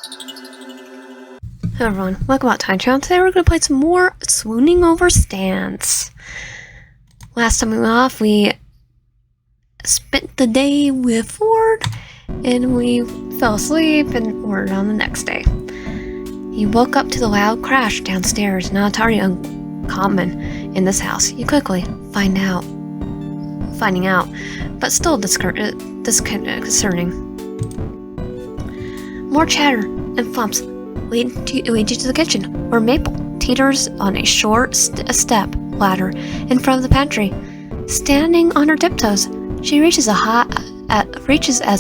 Hello everyone, welcome back to my channel. Today we're going to play some more Swooning Over Stans. Last time we went off, we spent the day with Ford, and we fell asleep and were on the next day. He woke up to the loud crash downstairs, not entirely uncommon in this house. You quickly finding out, but still disconcerting. More chatter and thumps lead you to the kitchen, where Maple teeters on a short step ladder in front of the pantry. Standing on her tiptoes, she reaches as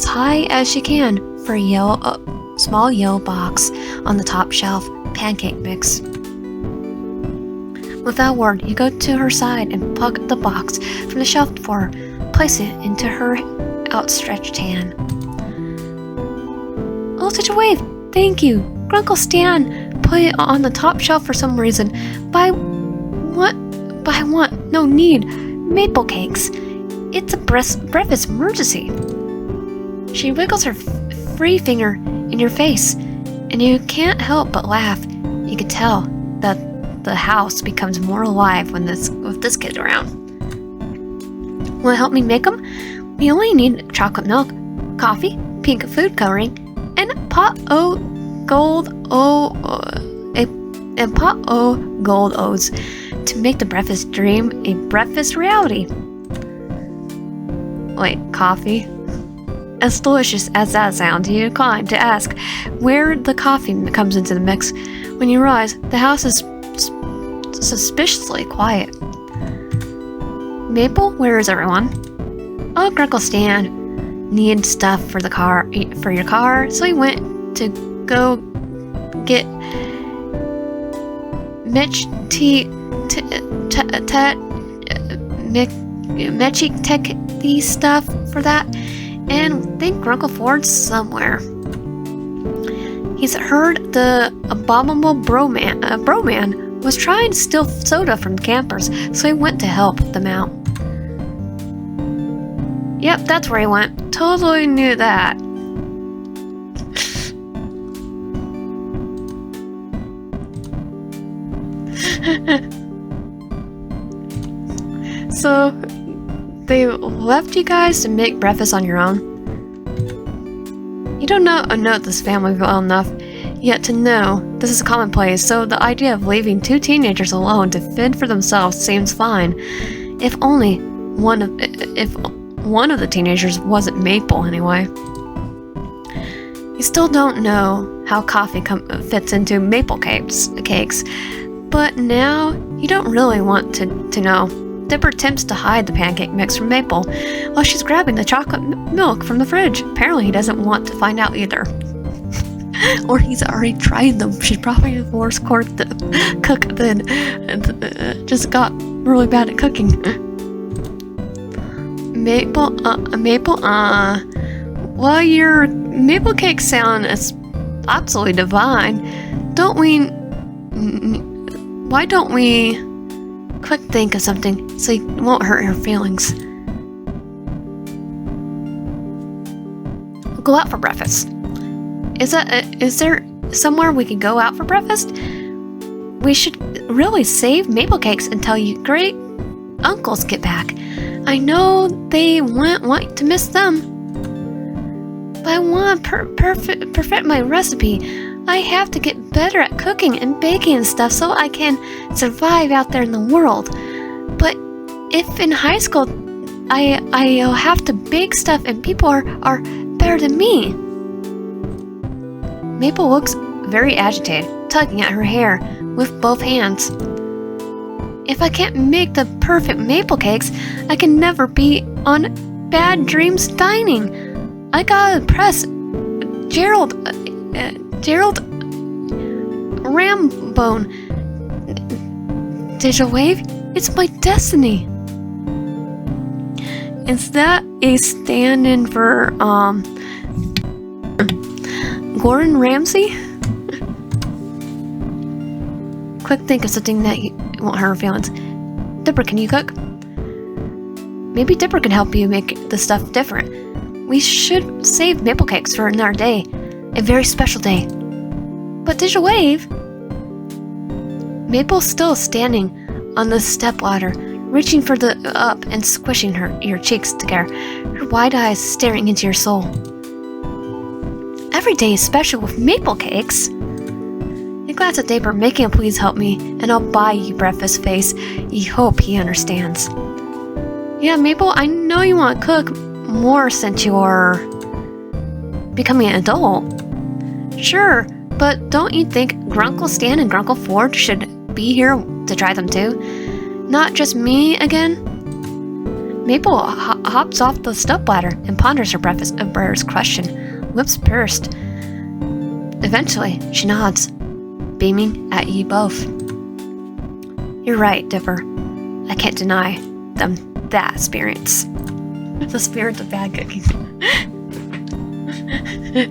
high as she can for a small yellow box on the top shelf, pancake mix. Without a word, you go to her side and pluck the box from the shelf for her, place it into her outstretched hand. Oh, such a wave! Thank you! Grunkle Stan put it on the top shelf for some reason. But I want, no need, maple cakes. It's a breakfast emergency. She wiggles her free finger in your face, and you can't help but laugh. You can tell that the house becomes more alive with this kid around. Want to help me make them? We only need chocolate milk, coffee, pink food coloring, and pot o' gold oats to make the breakfast dream a breakfast reality. Wait, coffee? As delicious as that sounds, you decline to ask where the coffee comes into the mix when you realize the house is suspiciously quiet. Maple, where is everyone? Oh, Grunkle Stan needed stuff for your car, so he went to go get Mechie stuff for that, and think Grunkle Ford's somewhere. He's heard the abominable broman was trying to steal soda from the campers, so he went to help them out. Yep, that's where he went. Totally knew that. So, they left you guys to make breakfast on your own? You don't know this family well enough yet to know this is commonplace, so the idea of leaving two teenagers alone to fend for themselves seems fine. If one of the teenagers wasn't Maple, anyway. You still don't know how coffee fits into maple cakes, but now you don't really want to know. Dipper attempts to hide the pancake mix from Maple while she's grabbing the chocolate milk from the fridge. Apparently he doesn't want to find out either. Or he's already tried them. She's probably a worse cook than just got really bad at cooking. Maple, well, your maple cakes sound absolutely divine. Why don't we quick think of something so you won't hurt her feelings? Go out for breakfast. Is there somewhere we could go out for breakfast? We should really save maple cakes until you great uncles get back. I know they won't want to miss them. But I want to perfect my recipe. I have to get better at cooking and baking and stuff so I can survive out there in the world. But if in high school I'll have to bake stuff and people are better than me. Maple looks very agitated, tugging at her hair with both hands. If I can't make the perfect maple cakes, I can never be on Bad Dreams Dining. I gotta impress Gerald Rambone. Digital Wave, it's my destiny. Is that a stand-in for Gordon Ramsay? Quick think of something that won't hurt her feelings. Dipper, can you cook? Maybe Dipper can help you make the stuff different. We should save maple cakes for another day. A very special day. But did you wave? Maple's still standing on the stepladder, reaching for the up and squishing your cheeks together, her wide eyes staring into your soul. Every day is special with maple cakes. He glanced at Dapper, making him please help me, and I'll buy you breakfast face. You hope he understands. Yeah, Maple, I know you want to cook more since you're becoming an adult. Sure, but don't you think Grunkle Stan and Grunkle Ford should be here to try them too? Not just me again? Maple hops off the stepladder and ponders her breakfast question, lips pursed. Eventually, she nods, beaming at you both. You're right, Dipper. I can't deny them that experience. The spirit of bad cooking.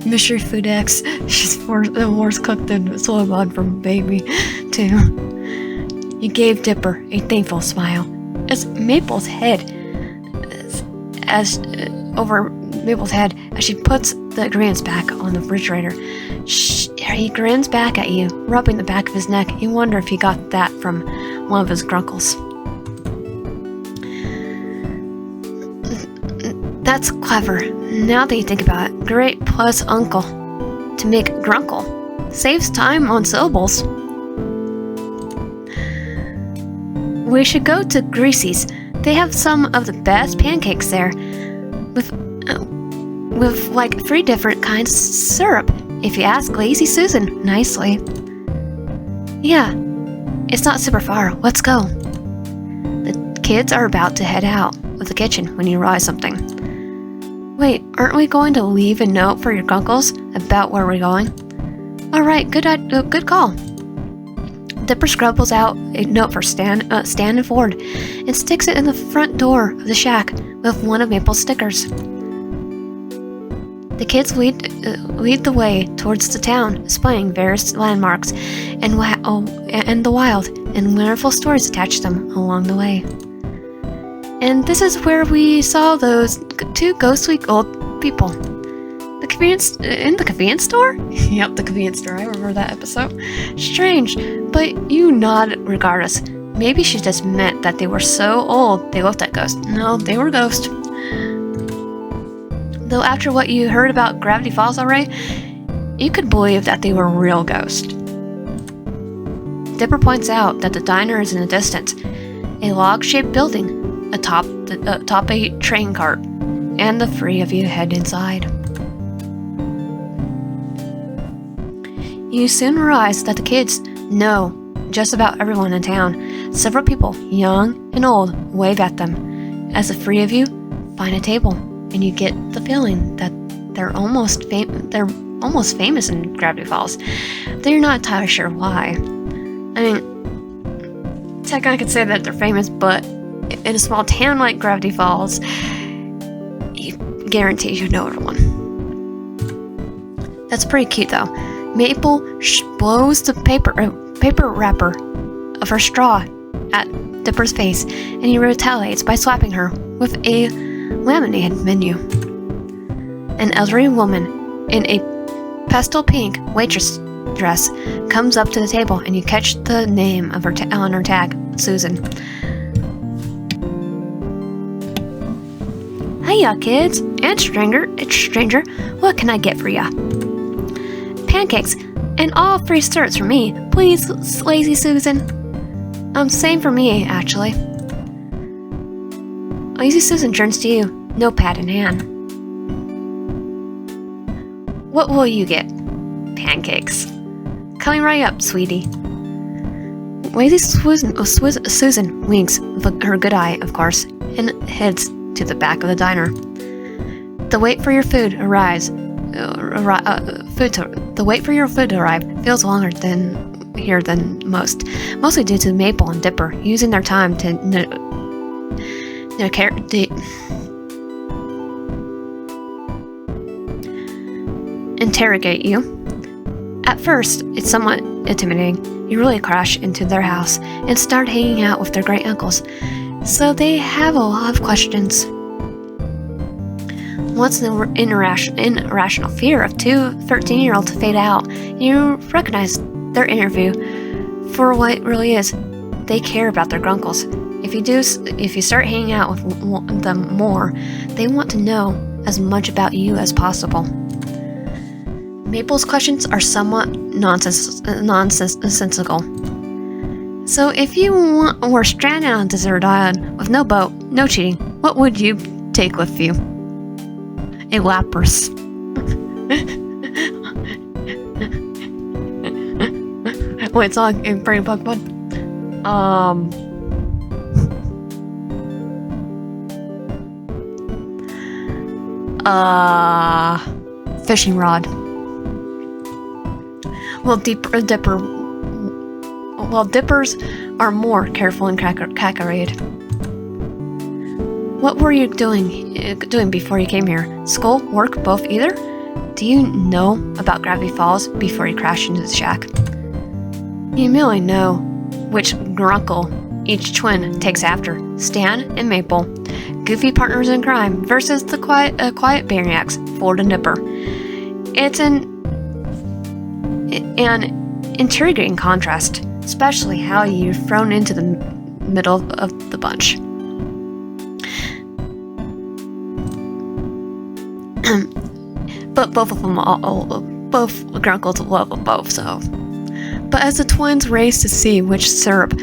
Mystery Food X. She's the worst cook than Solomon from Baby, too. You gave Dipper a thankful smile as Maple's head over Maple's head as she puts the ingredients back on the refrigerator. He grins back at you, rubbing the back of his neck. You wonder if he got that from one of his grunkles. That's clever. Now that you think about it, great plus uncle to make grunkle. Saves time on syllables. We should go to Greasy's. They have some of the best pancakes there, with like 3 different kinds of syrup. If you ask Lazy Susan nicely. Yeah, it's not super far. Let's go. The kids are about to head out of the kitchen when you realize something. Wait, aren't we going to leave a note for your grunkles about where we're going? Alright, good call. Dipper scribbles out a note for Stan and Ford and sticks it in the front door of the shack with one of Maple's stickers. The kids lead the way towards the town, displaying various landmarks and the wild and wonderful stories attached to them along the way. And this is where we saw those 2 ghostly old people. In the convenience store? Yep, the convenience store. I remember that episode. Strange, but you nod regardless. Maybe she just meant that they were so old they looked like ghosts. No, they were ghosts. Though after what you heard about Gravity Falls already, you could believe that they were real ghosts. Dipper points out that the diner is in the distance, a log-shaped building atop a train cart, and the 3 of you head inside. You soon realize that the kids know just about everyone in town. Several people, young and old, wave at them. As the 3 of you find a table, and you get the feeling that they're almost famous in Gravity Falls. They're not entirely sure why. I mean, technically I could say that they're famous, but in a small town like Gravity Falls, you guarantee you know everyone. That's pretty cute though. Maple blows the paper wrapper of her straw at Dipper's face, and he retaliates by slapping her with a laminated menu. An elderly woman in a pastel pink waitress dress comes up to the table, and you catch the name of her on her tag, Susan. Hiya, kids and stranger. What can I get for ya? Pancakes and all free desserts for me, please, Lazy Susan. Same for me, actually. Lazy Susan turns to you, notepad in hand. What will you get? Pancakes. Coming right up, sweetie. Lazy Susan winks with her good eye, of course, and heads to the back of the diner. The wait for your food arrives. The wait for your food to arrive feels longer than most, mostly due to Maple and Dipper using their time to interrogate you. At first, it's somewhat intimidating. You really crash into their house and start hanging out with their great uncles, so they have a lot of questions. Once the irrational fear of two 13-year-olds fade out, you recognize their interview for what it really is. They care about their grunkles. If you start hanging out with them more, they want to know as much about you as possible. Maple's questions are somewhat nonsensical. So if you were stranded on a desert island with no boat, no cheating, what would you take with you? A lapras. Wait, it's not a brain Pokemon. Fishing rod. Dippers are more careful and cackerated. What were you doing before you came here? School, work, both, either? Do you know about Gravity Falls before you crashed into the shack? You merely know which Grunkle each twin takes after, Stan and Maple, goofy partners in crime versus the quiet maniacs, Ford and Dipper. It's an intriguing contrast, especially how you're thrown into the middle of the bunch. But both Grunkles love them both, so. But as the twins race to see which syrup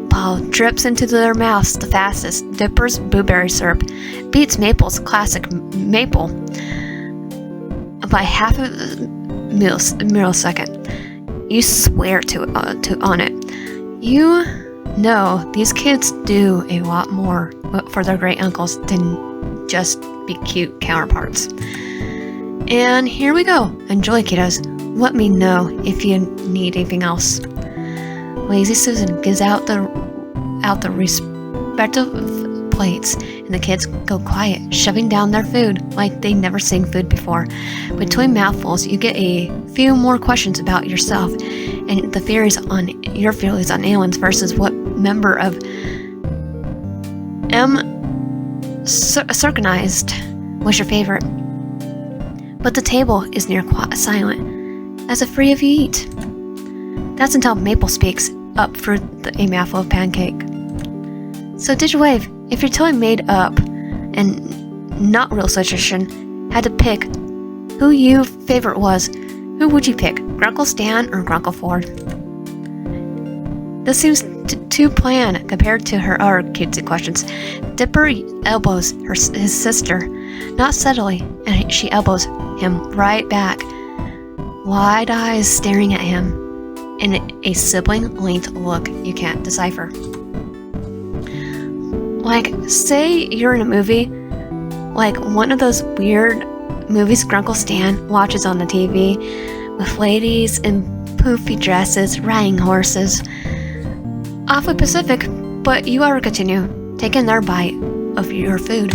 ball drips into their mouths the fastest, Dipper's blueberry syrup beats Maple's classic maple by half a millisecond. You swear on it. You know these kids do a lot more for their great uncles than just be cute counterparts. And here we go. Enjoy, kiddos. Let me know if you need anything else. Lazy Susan gives out the respective plates, and the kids go quiet, shoving down their food like they've never seen food before. Between mouthfuls, you get a few more questions about yourself and your theories on aliens versus what member of Circanized was your favorite. But the table is near silent, as the three of you eat. That's until Maple speaks up for a mouthful of pancake. So Digitwave, if you're totally made up and not real situation, had to pick who your favorite was, who would you pick, Grunkle Stan or Grunkle Ford? This seems too bland compared to her other cutesy questions. Dipper elbows his sister, not subtly, and she elbows him right back. Wide eyes staring at him in a sibling-linked look you can't decipher. Like, say you're in a movie, like one of those weird movies Grunkle Stan watches on the TV, with ladies in poofy dresses riding horses. Awfully Pacific, but you gotta continue, taking their bite of your food.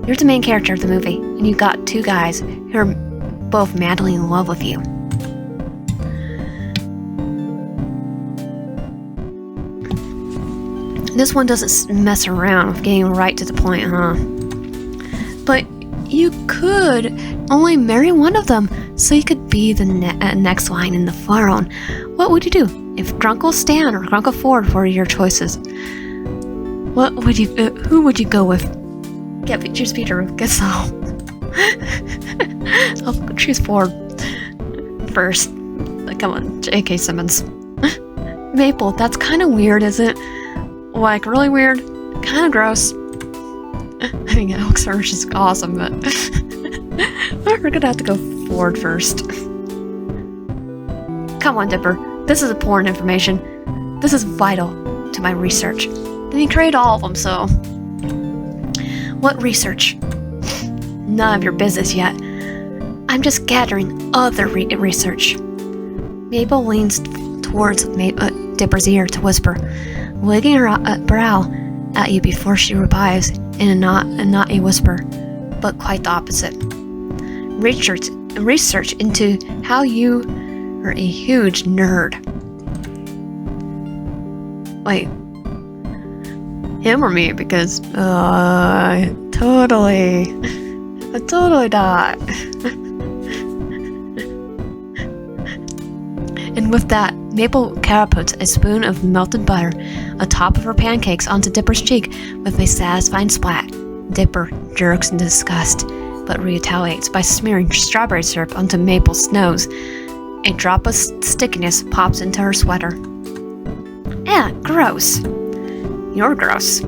You're the main character of the movie, and you got two guys who are both madly in love with you. This one doesn't mess around with getting right to the point, huh? But you could only marry one of them, so you could be the next line in the throne. What would you do if Grunkle Stan or Grunkle Ford were your choices? Who would you go with? Choose Peter. Guess I'll choose Ford first. Come on, J.K. Simmons. Maple, that's kind of weird, isn't it? Like, really weird, kind of gross. I mean, Alex Hirsch is awesome, but we're gonna have to go Ford first. Come on, Dipper. This is important information. This is vital to my research. Then you create all of them, so... What research? None of your business yet. I'm just gathering other research. Maple leans towards Dipper's ear to whisper, wigging her brow at you before she replies in a not a whisper, but quite the opposite. Research into how you are a huge nerd. Wait, him or me? Because totally. Totally not. And with that, Maple puts a spoon of melted butter atop of her pancakes onto Dipper's cheek with a satisfying splat. Dipper jerks in disgust, but retaliates by smearing strawberry syrup onto Maple's nose. A drop of stickiness pops into her sweater. Eh, gross. You're gross.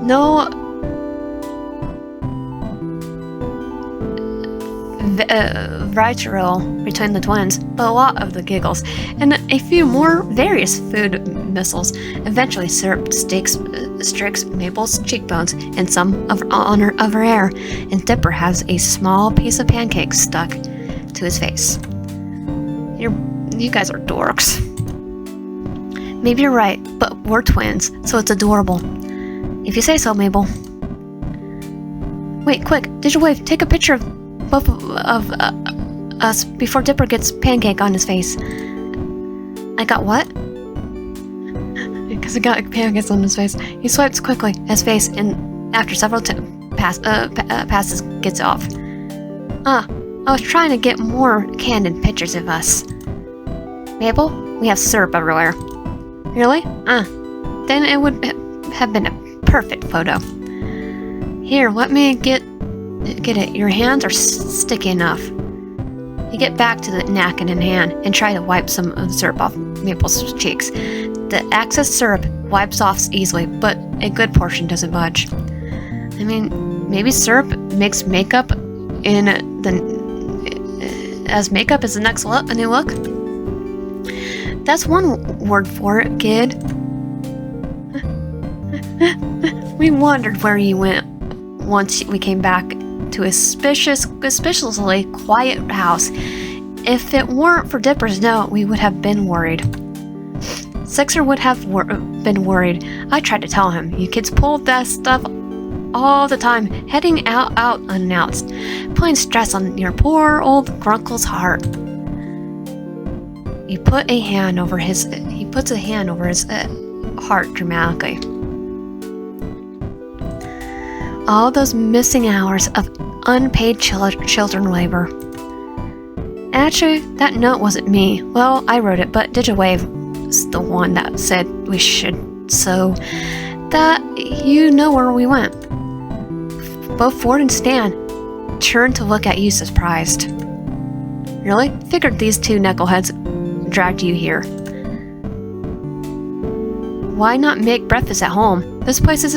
No vitriol between the twins, but a lot of the giggles, and a few more various food missiles. Eventually, syrup strikes Maple's cheekbones and some of her hair, and Dipper has a small piece of pancake stuck to his face. You guys are dorks. Maybe you're right, but we're twins, so it's adorable. If you say so, Mabel. Wait, quick, Digitwave, take a picture of both of us before Dipper gets pancake on his face. I got what? Because he got pancakes on his face. He swipes quickly at his face and after several passes gets off. I was trying to get more candid pictures of us. Mabel, we have syrup everywhere. Really? Then it would have been a perfect photo. Here, let me get it. Your hands are sticky enough. You get back to the napkin in hand and try to wipe some of the syrup off Maple's cheeks. The excess syrup wipes off easily, but a good portion doesn't budge. I mean, maybe syrup makes makeup as makeup is the next a new look. That's one word for it, kid. We wondered where you went once we came back to a suspiciously quiet house. If it weren't for Dipper's note, we would have been worried. Sixer would have been worried. I tried to tell him. You kids pulled that stuff all the time, heading out unannounced, putting stress on your poor old Grunkle's heart. He puts a hand over his heart dramatically. All those missing hours of unpaid children labor. Actually, that note wasn't me. Well, I wrote it, but Digiwave's the one that said we should, so that you know where we went. Both Ford and Stan turned to look at you surprised. Really? Figured these two knuckleheads dragged you here. Why not make breakfast at home? This place is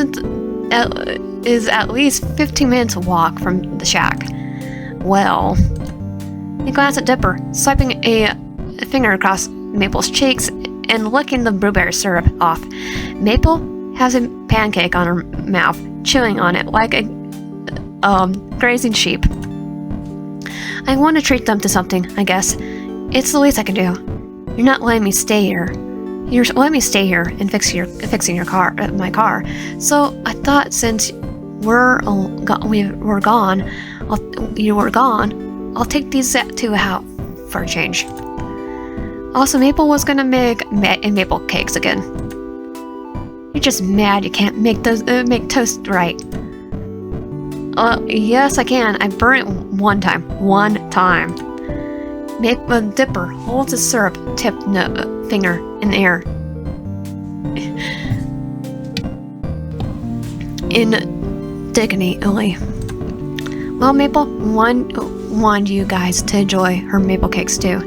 at least 15 minutes walk from the shack. Well, he glanced at Dipper, swiping a finger across Maple's cheeks and licking the blueberry syrup off. Maple has a pancake on her mouth, chewing on it like a grazing sheep. I want to treat them to something, I guess. It's the least I can do. You're not letting me stay here. You're letting me stay here and fixing your car, my car. So I thought since you were gone, I'll take these two out for a change. Also, Maple was gonna make maple cakes again. You're just mad you can't make toast right. Yes, I can. I burnt it one time. Dipper holds his syrup-tipped finger in the air. Indignantly. Well, Maple wanted you guys to enjoy her maple cakes too.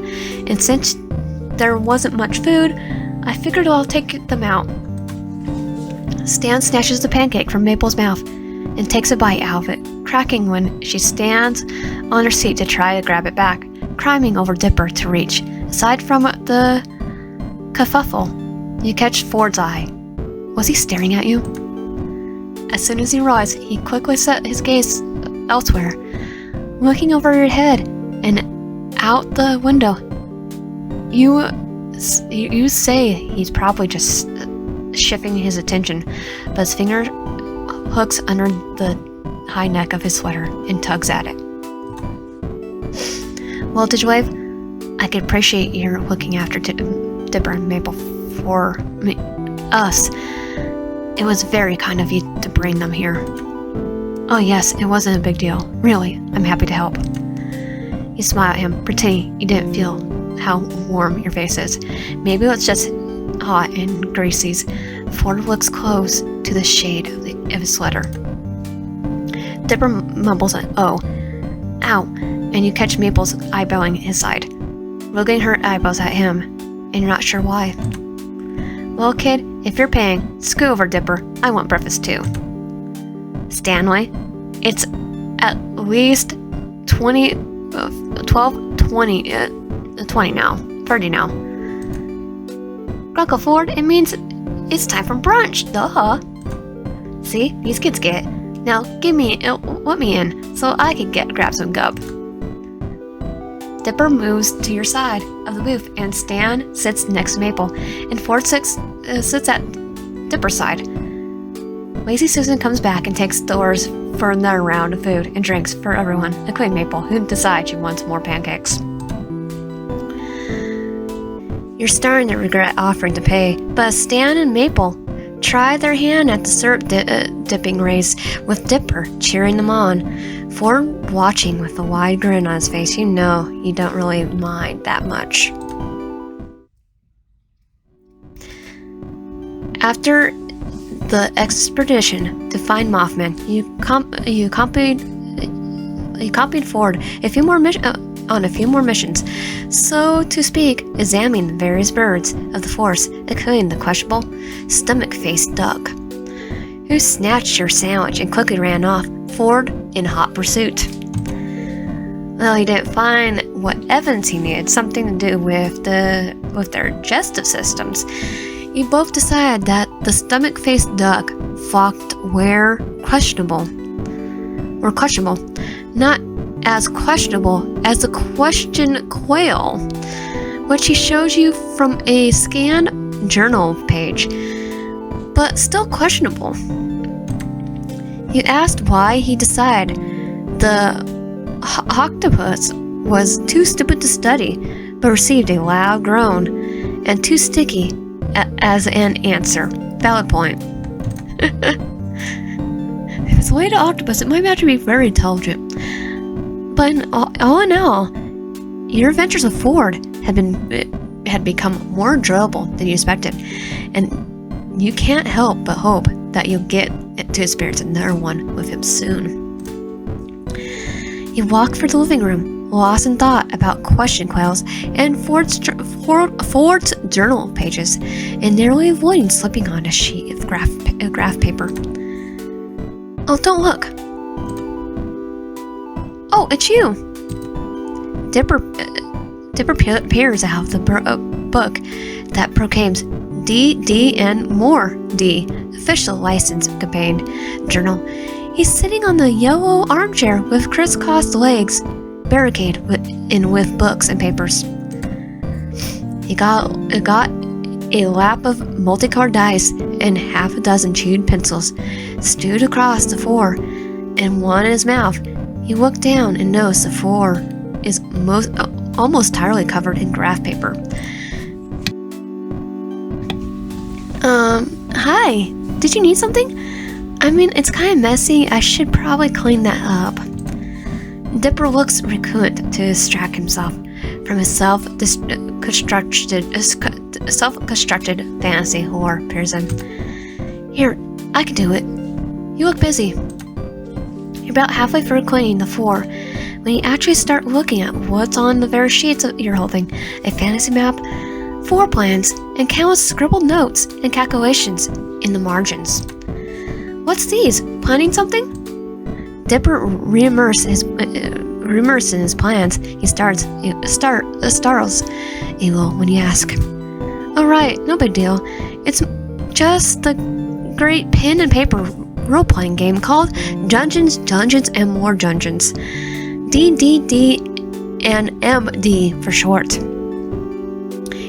And since there wasn't much food, I figured I'll take them out. Stan snatches the pancake from Maple's mouth and takes a bite out of it, cracking when she stands on her seat to try to grab it back, climbing over Dipper to reach. Aside from the kerfuffle, you catch Ford's eye. Was he staring at you? As soon as he realized, he quickly set his gaze elsewhere, looking over your head and out the window. You say he's probably just shifting his attention, but his finger hooks under the high neck of his sweater and tugs at it. Well, Digitwave, I could appreciate your looking after Dipper and Maple for us. It was very kind of you to bring them here. Oh yes, it wasn't a big deal. Really, I'm happy to help. You smile at him, pretending you didn't feel how warm your face is. Maybe it's just hot and greasy. Ford looks close to the shade of his sweater. Dipper mumbles an "oh, ow," and you catch Maple's eyeballing his side, wiggling her eyebrows at him, and you're not sure why. Well, kid, if you're paying, scoot over, Dipper. I want breakfast too. Stanley, it's at least 20 now. 30 now. Grunkle Ford, it means it's time for brunch, duh. See, these kids get it. Now, let me in, so I can grab some gub. Dipper moves to your side of the booth, and Stan sits next to Maple, and Ford sits at Dipper's side. Lazy Susan comes back and takes the orders for another round of food and drinks for everyone, including Maple, who decides she wants more pancakes. You're starting to regret offering to pay, but Stan and Maple try their hand at the syrup dipping race with Dipper cheering them on. Ford watching with a wide grin on his face. You know you don't really mind that much. After the expedition to find Mothman, you copied Ford on a few more missions, so to speak, examining the various birds of the forest, including the questionable stomach-faced duck, who snatched your sandwich and quickly ran off, Ford in hot pursuit. Well, he didn't find what evidence he needed, something to do with their digestive systems. You both decided that the stomach-faced duck flocked were questionable, not as questionable as the question quail, which he shows you from a scanned journal page, but still questionable. You asked why he decided the octopus was too stupid to study, but received a loud groan, and too sticky as an answer. Valid point. If it's related to octopus, it might actually be very intelligent. But all in all, your adventures with Ford had become more enjoyable than you expected, and you can't help but hope that you'll get to experience another one with him soon. You walk through the living room, lost in thought about question quails and Ford's journal pages, and narrowly avoiding slipping on a sheet of graph paper. Oh, don't look! Oh, it's you! Dipper peers out of the book that proclaims D and more D, official license contained journal. He's sitting on the yellow armchair with crisscrossed legs, barricaded with books and papers. He got a lap of multicolored dice and half a dozen chewed pencils stewed across the floor, and one in his mouth. He looked down and noticed the floor is almost entirely covered in graph paper. Hi. Did you need something? I mean, it's kind of messy. I should probably clean that up. Dipper looks recruited to distract himself from his self-constructed fantasy horror Pearson. Here, I can do it. You look busy. You're about halfway through cleaning the floor when you actually start looking at what's on the various sheets you're holding. A fantasy map, floor plans, and countless scribbled notes and calculations in the margins. What's these? Planning something? Dipper re-immerses in his plans. He startles a little when you ask. Oh right, no big deal. It's just the great pen and paper role-playing game called Dungeons, and More Dungeons. DDD and MD for short.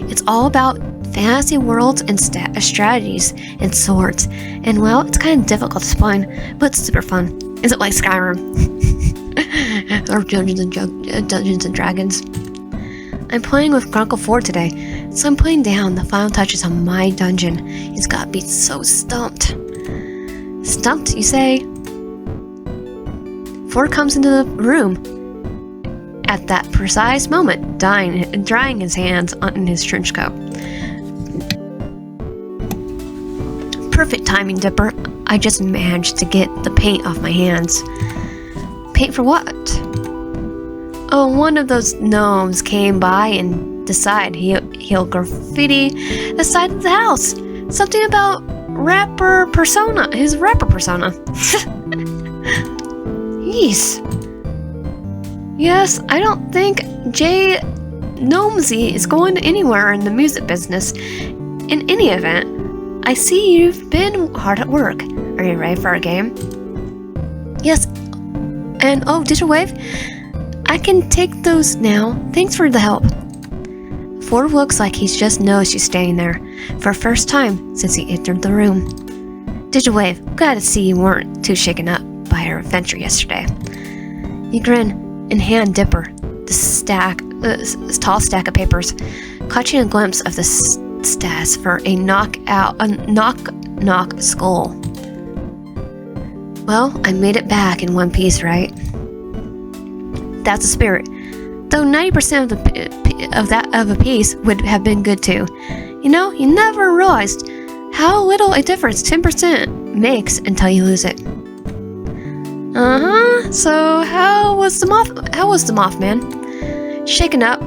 It's all about fantasy worlds and strategies and swords. And well, it's kind of difficult to explain, but it's super fun. Is it like Skyrim? Or Dungeons and Dragons? I'm playing with Grunkle Ford today, so I'm putting down the final touches on my dungeon. He's got to be so stumped. Stumped, you say? Ford comes into the room at that precise moment, drying his hands in his trench coat. Perfect timing, Dipper. I just managed to get the paint off my hands. Paint for what? Oh, one of those gnomes came by and decided he'll graffiti the side of the house. Something about his rapper persona. Yeesh. Yes, I don't think Jay Gnomesy is going anywhere in the music business. In any event, I see you've been hard at work. Are you ready for our game? Yes. And oh, Digital Wave? I can take those now. Thanks for the help. Ford looks like he just knows she's standing there for the first time since he entered the room. Digital Wave, glad to see you weren't too shaken up by our adventure yesterday. You grin and hand Dipper the tall stack of papers, clutching a glimpse of the stats for a knock skull. Well, I made it back in one piece, right? That's the spirit. Though 90% of a piece would have been good too. You know, you never realized how little a difference 10% makes until you lose it. So how was the Mothman? Shaken up.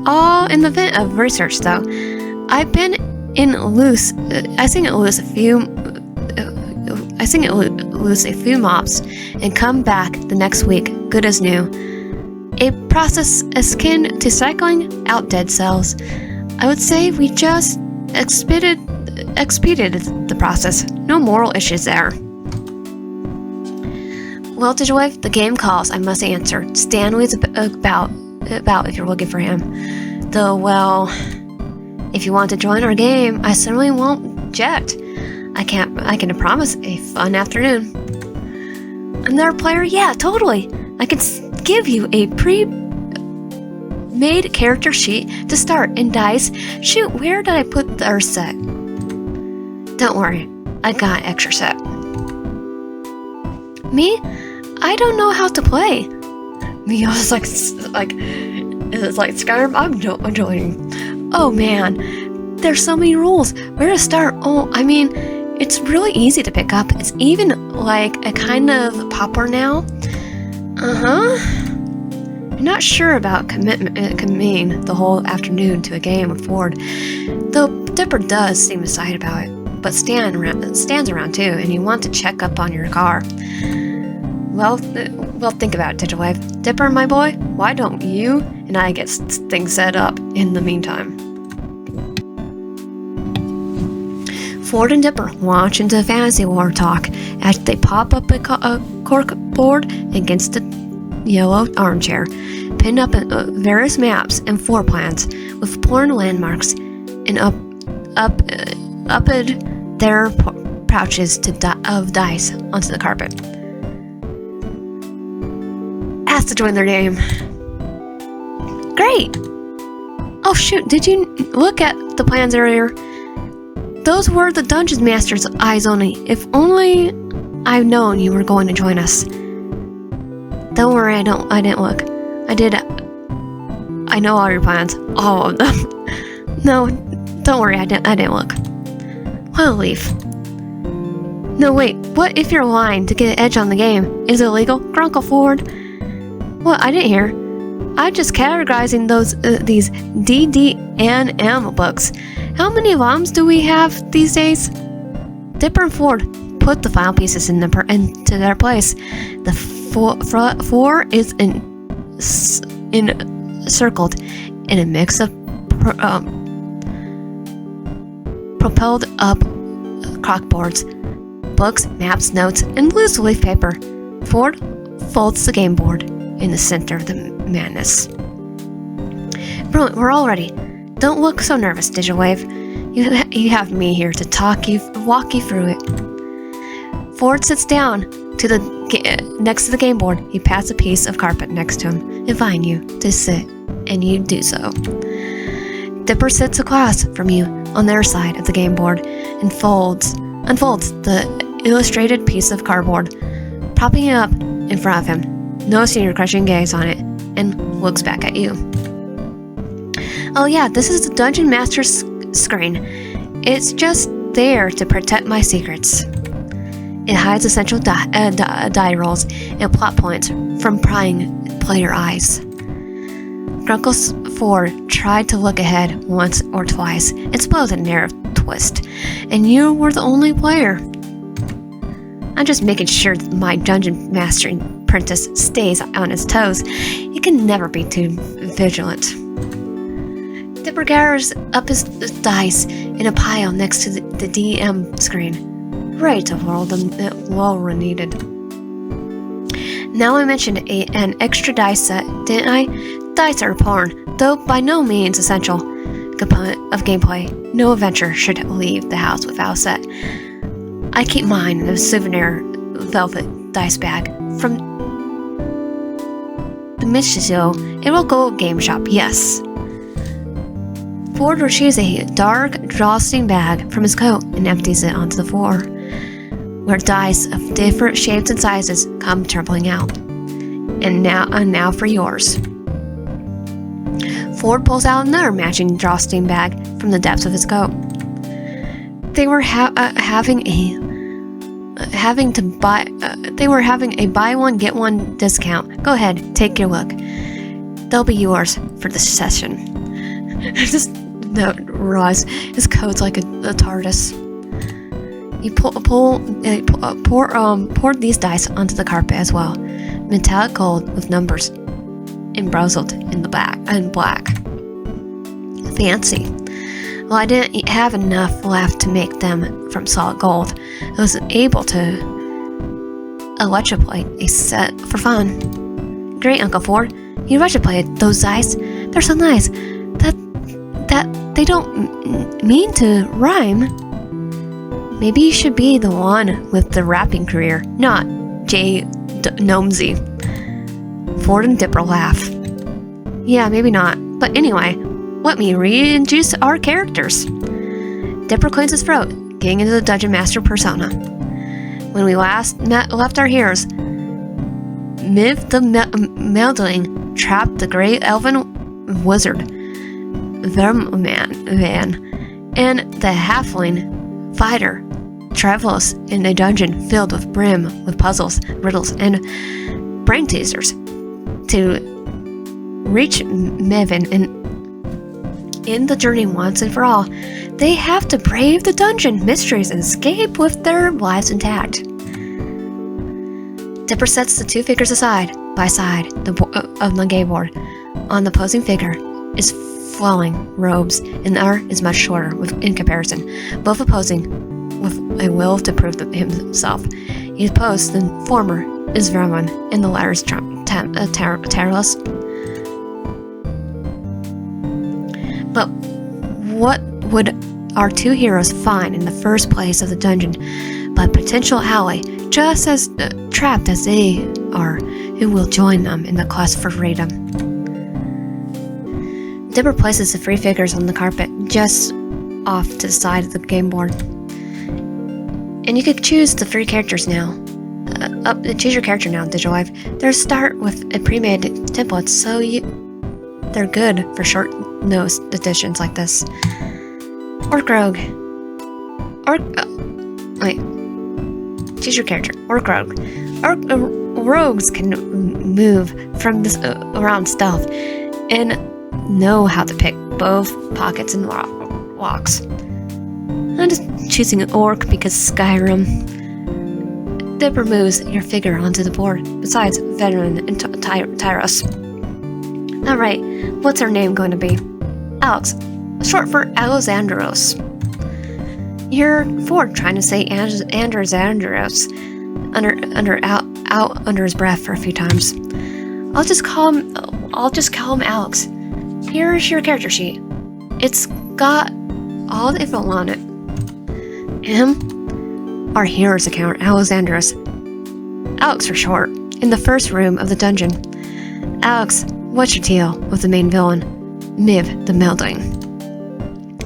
All in the vent of research, though. I've been I sing it loose a few mops and come back the next week, good as new. A process akin to cycling out dead cells. I would say we just expedited the process. No moral issues there. Well, Digitwave, the game calls. I must answer. Stanley's about if you're looking for him. Though, well, if you want to join our game, I certainly won't object. I can promise a fun afternoon. Another player? Yeah, totally. I can give you a pre-made character sheet to start and dice. Shoot, where did I put our set? Don't worry, I got an extra set. Me? I don't know how to play. Me, I was like it's like Skyrim. I'm joining. Oh man, there's so many rules. Where to start? Oh, I mean, it's really easy to pick up. It's even like a kind of popper now. I'm not sure about committing the whole afternoon to a game with Ford, though Dipper does seem excited about it. But Stan's around too, and you want to check up on your car. Well, think about it, Digitwave. Dipper, my boy, why don't you and I get things set up in the meantime? Ford and Dipper launch into fantasy war talk as they pop up a cork board against the yellow armchair, pinned up various maps and floor plans with porn landmarks, and up their pouches of dice onto the carpet. Asked to join their game. Great! Oh shoot, did you look at the plans earlier? Those were the Dungeon Master's eyes only. If only I'd known you were going to join us. Don't worry, I didn't look. I know all your plans. All of them. No, don't worry, I didn't look. What a leaf. No, wait, what if you're lying to get an edge on the game? Is it illegal? Grunkle Ford? What? I didn't hear. I'm just categorizing these DD&M books. How many volumes do we have these days? Dipper and Ford put the final pieces into their place. The four is encircled in a mix of propelled up chalkboards, books, maps, notes, and loose leaf paper. Ford folds the game board in the center of the madness. Brilliant, we're all ready. Don't look so nervous, Digitwave. You have me here to walk you through it. Ford sits down next to the game board. He pats a piece of carpet next to him, inviting you to sit, and you do so. Dipper sits across from you on their side of the game board and unfolds the illustrated piece of cardboard, propping it up in front of him. noticing your crushing gaze on it, and looks back at you. Oh yeah, this is the Dungeon Master's screen. It's just there to protect my secrets. It hides essential die rolls and plot points from prying player eyes. Grunkle Ford tried to look ahead once or twice and spilled a narrow twist, and you were the only player. I'm just making sure that my dungeon mastering apprentice stays on his toes. He can never be too vigilant. Dipper gathers up his dice in a pile next to the DM screen, ready to roll them well when needed. Now I mentioned an extra dice set, didn't I? Dice are important, though by no means essential component of gameplay. No adventure should leave the house without a set. I keep mine in a souvenir velvet dice bag from the Michizo and local game shop, yes. Ford retrieves a dark drawstring bag from his coat and empties it onto the floor, where dice of different shapes and sizes come tumbling out. And now for yours. Ford pulls out another matching drawstring bag from the depths of his coat. They were having a buy one get one discount. Go ahead, take your look. They'll be yours for this session. Just realize his coat's like a TARDIS. You poured these dice onto the carpet as well, metallic gold with numbers embezzled in the black. Fancy. Well, I didn't have enough left to make them from solid gold. I was able to electroplate a set for fun. Great, Uncle Ford. You electroplated those dice. They're so nice. That they don't mean to rhyme. Maybe you should be the one with the rapping career, not J. Gnomesy. Ford and Dipper laugh. Yeah, maybe not. But anyway, let me reintroduce our characters. Dipper clears his throat, getting into the Dungeon Master persona. When we last left our heroes, Miv the Meldling trapped the great elven wizard, Verman, and the halfling fighter, Travelos, in a dungeon filled with puzzles, riddles, and brain teasers. To reach Mevin in the journey once and for all, they have to brave the dungeon mysteries and escape with their lives intact. Dipper sets the two figures side by side of the game board. On the posing figure is flowing robes, and the other is much shorter in comparison, both opposing with a will to prove himself. He opposed the former is Vermin, and the latter is Tarlos. But what would our two heroes find in the first place of the dungeon but potential ally, just as trapped as they are, who will join them in the quest for freedom? Dipper places the three figures on the carpet just off to the side of the game board. And you could choose the three characters now. Choose your character now, Digital Life. They'll start with a pre-made template, so they're good for short-nosed editions like this. Orc Rogue. Choose your character. Orc Rogue. Rogues can move from this around stealth and know how to pick both pockets and locks. I'm just choosing an orc because Skyrim. Dipper moves your figure onto the board, besides Veteran and Tyros. Alright, what's her name going to be? Alex, short for Alexandros. You're Ford trying to say Andros under his breath for a few times. I'll just call him Alex. Here's your character sheet. It's got all the info on it. Our hero's account, Alexandros. Alex for short, in the first room of the dungeon. Alex, what's your deal with the main villain, Miv the Melding?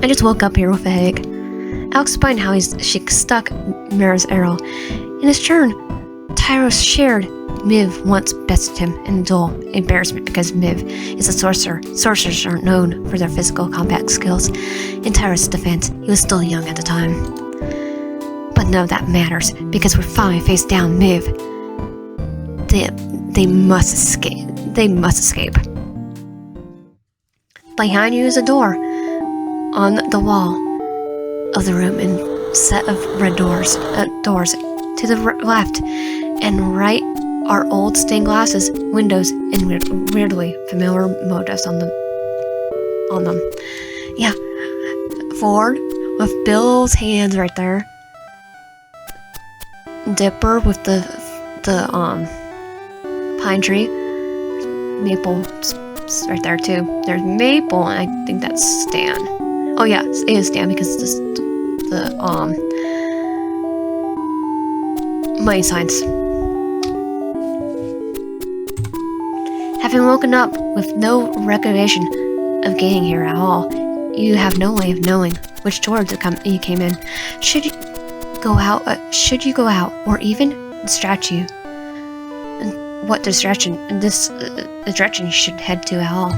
I just woke up here with a headache. Alex explained how she stuck Mira's arrow. In his turn, Tyros shared Miv once bested him in duel embarrassment because Miv is a sorcerer. Sorcerers aren't known for their physical combat skills. In Tyrus' defense, he was still young at the time. But none of that matters, because we're finally face down Miv. They must escape. They must escape. Behind you is a door on the wall of the room and set of red doors. To the left and right are old stained glasses, windows, and weirdly familiar motifs on them. Yeah, Ford with Bill's hands right there. Dipper with the pine tree. Maple right there too. There's Maple, and I think that's Stan. Oh yeah, it is Stan because it's the money signs. Having woken up with no recollection of getting here at all, you have no way of knowing which door you came in. Should you go out, or even distract you? And what direction you should head to at all?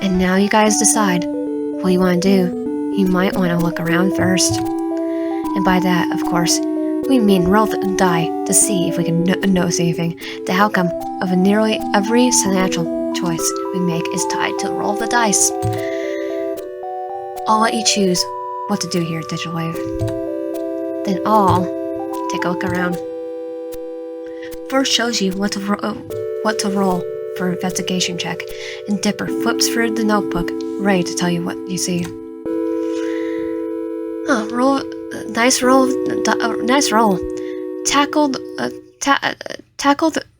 And now you guys decide what you want to do. You might want to look around first, and by that, of course, we mean roll the die to see if we can notice anything. The outcome of nearly every natural choice we make is tied to roll the dice. I'll let you choose what to do here, Digital Wave. Then I'll take a look around. First shows you what to roll for investigation check, and Dipper flips through the notebook, ready to tell you what you see. Nice roll. Tackled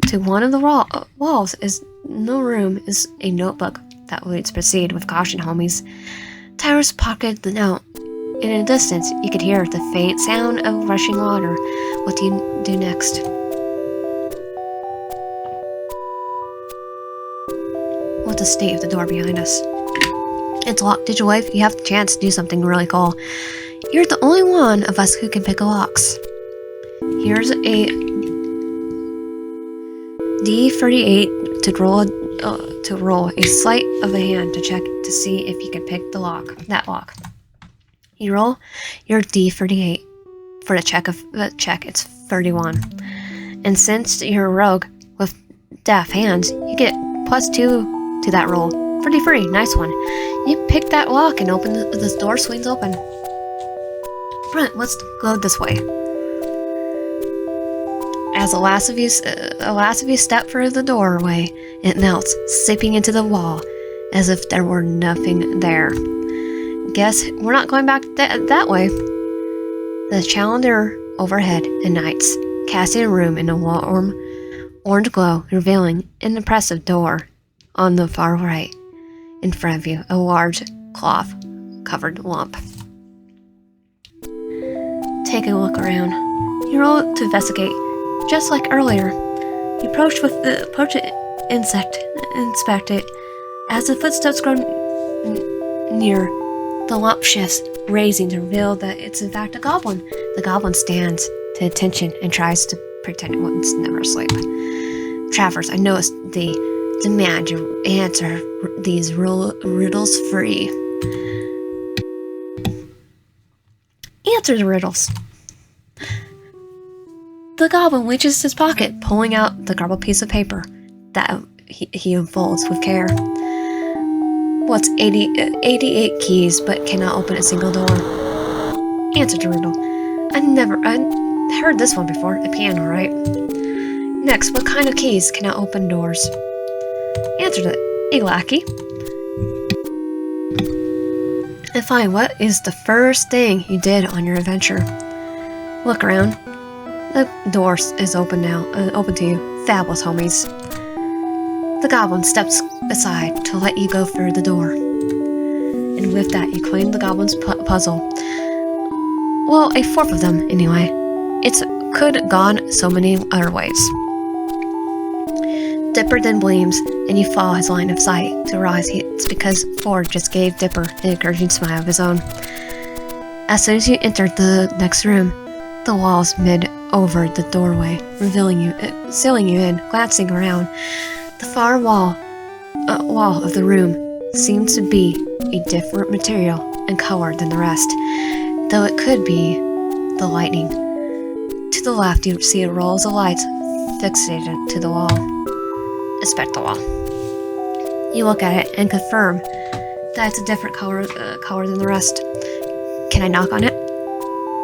to one of the walls is no room is a notebook that leads proceed with caution, homies. Tyrus pocketed the note. In a distance, you could hear the faint sound of rushing water. What do you do next? What's the state of the door behind us? It's locked. Digital Wave, you have the chance to do something really cool. You're the only one of us who can pick locks. Here's a D38 to roll a sleight of the hand to check to see if you can pick that lock. You roll your D38 for the check. It's 31, and since you're a rogue with deaf hands, you get +2 to that roll. 33, nice one. You pick that lock and open this door swings open. Brent, let's go this way. As the last of you step through the doorway, it melts, seeping into the wall, as if there were nothing there. Guess we're not going back that way. The chandelier overhead ignites, casting a room in a warm orange glow, revealing an impressive door on the far right. In front of you, a large cloth-covered lump. Take a look around. You roll to investigate. Just like earlier, you approach it, inspect it. As the footsteps grow near, the lump shifts, raising to reveal that it's in fact a goblin. The goblin stands to attention and tries to pretend it was never asleep. Travelers, I noticed they demand you answer these riddles free. Answer the riddles. The goblin reaches his pocket, pulling out the garbled piece of paper that he unfolds with care. What's 88 keys, but cannot open a single door? Answer the riddle. I heard this one before. A piano, right? Next, what kind of keys cannot open doors? Answer the a lackey. And finally, what is the first thing you did on your adventure? Look around. The door is open now, open to you. Fabulous, homies. The goblin steps aside to let you go through the door. And with that, you claim the goblin's puzzle. Well, a fourth of them, anyway. It could have gone so many other ways. Dipper then bleams, and you follow his line of sight to realize it's because Ford just gave Dipper an encouraging smile of his own. As soon as you enter the next room, the walls over the doorway, sealing you in. Glancing around, the far wall of the room seems to be a different material and color than the rest, though it could be the lighting. To the left, you see rolls of lights fixated to the wall. Inspect the wall. You look at it and confirm that it's a different color than the rest. Can I knock on it?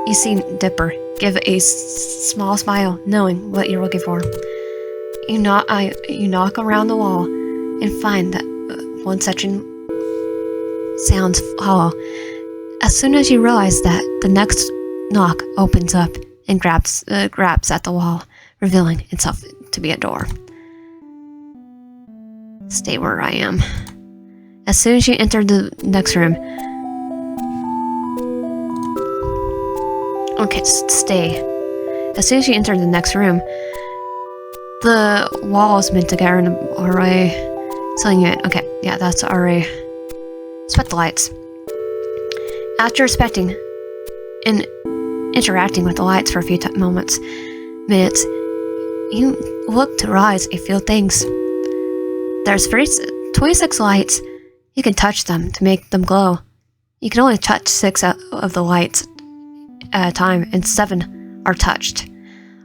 You see Dipper give a small smile, knowing what you're looking for. You knock around the wall and find that one section sounds hollow. As soon as you realize that, the next knock opens up and grabs at the wall, revealing itself to be a door. Stay where I am. As soon as you enter the next room, okay, stay. As soon as you enter the next room, the wall is meant to get an array, telling you it. Okay, yeah, that's the array. Inspect the lights. After inspecting and interacting with the lights for a few minutes, you look to realize a few things. There's 26 lights. You can touch them to make them glow. You can only touch 6 of the lights at a time, and 7 are touched.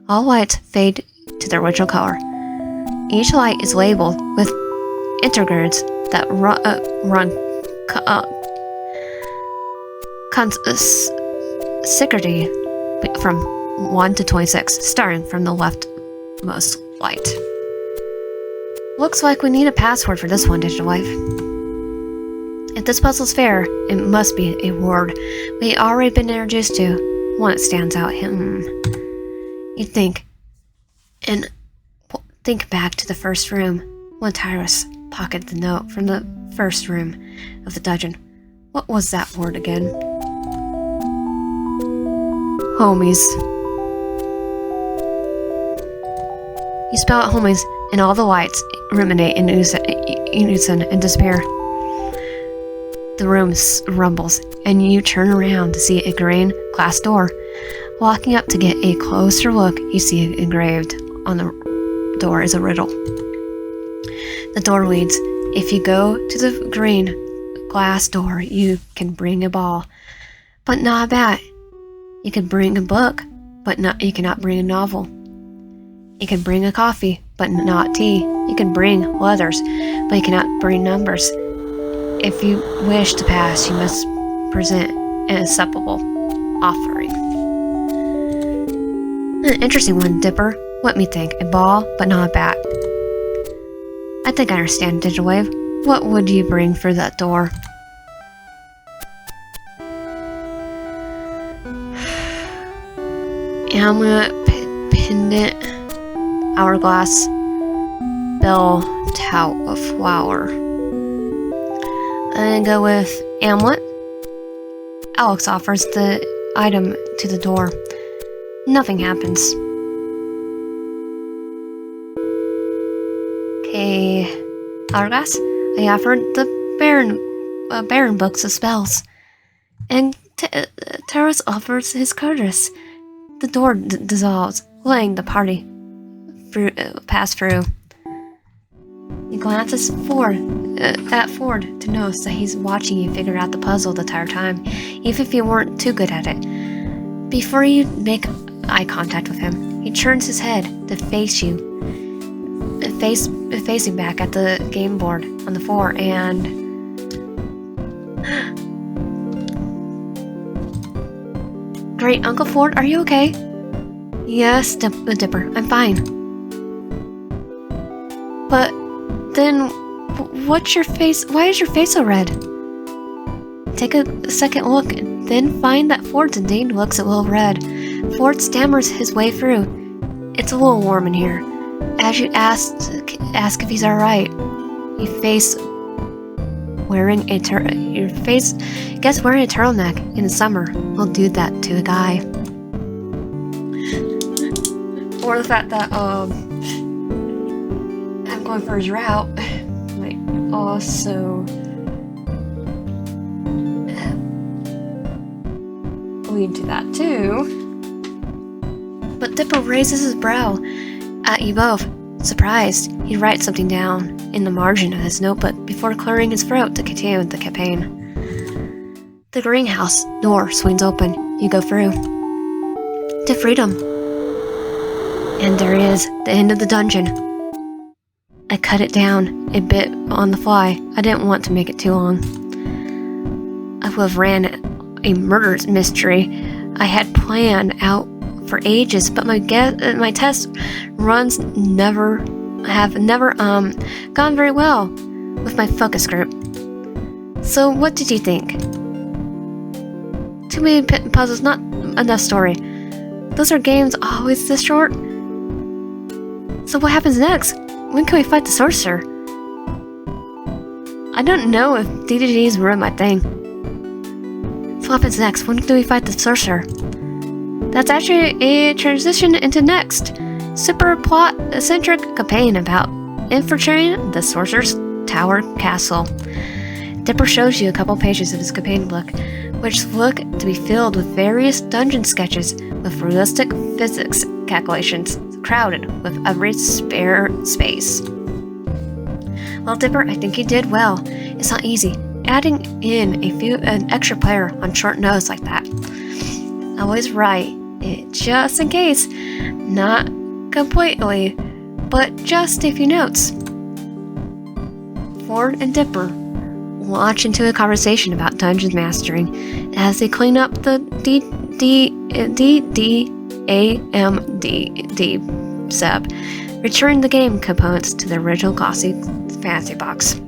All lights fade to their original color. Each light is labeled with integers that run consecutively from 1 to 26, starting from the leftmost light. Looks like we need a password for this one, Digital Wife. If this puzzle's fair, it must be a word we already been introduced to. One that stands out. You think back to the first room when Tyrus pocketed the note from the first room of the dungeon. What was that word again? Homies. You spell out homies, and all the lights ruminate in unison and despair. The room rumbles, and you turn around to see a green glass door. Walking up to get a closer look, you see engraved on the door is a riddle. The door reads, if you go to the green glass door, you can bring a ball, but not a bat. You can bring a book, but you cannot bring a novel. You can bring a coffee, but not tea. You can bring letters, but you cannot bring numbers. If you wish to pass, you must present an acceptable offering. An interesting one, Dipper. Let me think. A ball, but not a bat. I think I understand, Digital Wave. What would you bring for that door? Amulet, pendant, hourglass, bell, tout of flower. I'm gonna go with amulet. Alex offers the item to the door. Nothing happens. Okay, hourglass. I offered the Baron books of spells, and Taros offers his cordis. The door dissolves, letting the party pass through. He glances at Ford to notice that he's watching you figure out the puzzle the entire time, even if you weren't too good at it. Before you make eye contact with him, he turns his head to face you, facing back at the game board on the floor, and Great Uncle Ford, are you okay? Yes, Dipper, I'm fine. But then, what's your face? Why is your face so red? Take a second look, and then find that Ford's indeed looks a little red. Ford stammers his way through. It's a little warm in here. As you ask if he's alright, your face wearing a turtleneck in the summer will do that to a guy. Or the fact that I'm going for his route might also lead to that too. But Dipper raises his brow at you both. Surprised, he writes something down in the margin of his notebook before clearing his throat to continue the campaign. The greenhouse door swings open. You go through. To freedom. And there is the end of the dungeon. I cut it down a bit on the fly. I didn't want to make it too long. I would have ran a murder mystery I had planned out for ages, but my test runs have never gone very well with my focus group. So what did you think? Too many puzzles, not enough story. Those are games always this short. So what happens next? When can we fight the sorcerer? I don't know if DDGs were my thing. So what happens next? When do we fight the sorcerer? That's actually a transition into next super plot-centric campaign about infiltrating the sorcerer's tower castle. Dipper shows you a couple pages of his campaign book, which look to be filled with various dungeon sketches with realistic physics calculations crowded with every spare space. Well, Dipper, I think you did well. It's not easy. Adding in an extra player on short notice like that. Always write it just in case. Not completely, but just a few notes. Ford and Dipper launch into a conversation about dungeon mastering as they clean up the DDAMD sub, returning the game components to the original glossy fantasy box.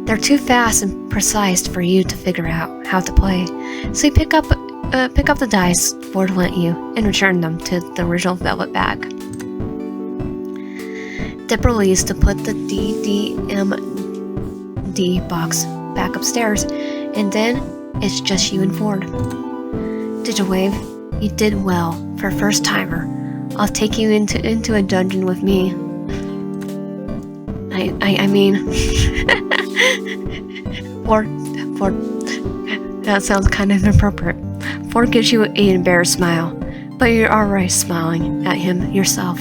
They're too fast and precise for you to figure out how to play, so you pick up the dice Ford lent you and return them to the original velvet bag. Dipper leaves to put the DDMD box back upstairs, and then it's just you and Ford. Digitwave, you did well for a first timer. I'll take you into a dungeon with me. I mean, Ford, that sounds kind of inappropriate. Ford gives you an embarrassed smile, but you're already smiling at him yourself.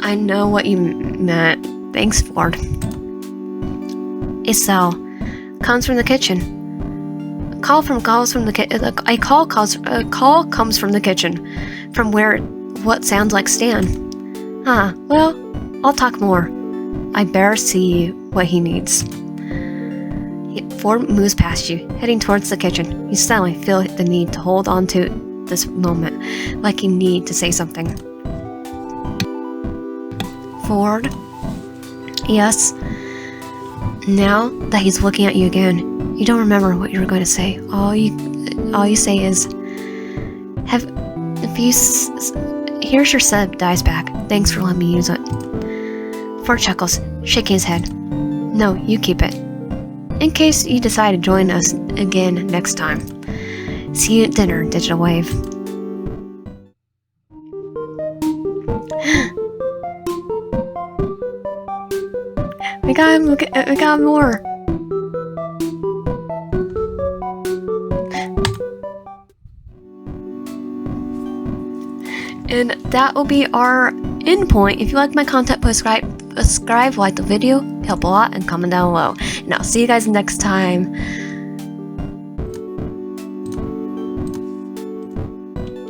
I know what you meant. Thanks, Ford. A call comes from the kitchen. A call comes from the kitchen, from where what sounds like Stan. Well, I'll talk more. I better see what he needs. Ford moves past you, heading towards the kitchen. You suddenly feel the need to hold on to this moment, like you need to say something. Ford? Yes? Now that he's looking at you again, you don't remember what you were going to say. All you say is, here's your set of dice back. Thanks for letting me use it. Ford chuckles, shaking his head. No, you keep it. In case you decide to join us again next time. See you at dinner, Digital Wave. We got more. And that will be our end point. If you like my content, please subscribe, like the video, help a lot, and comment down below. And I'll see you guys next time.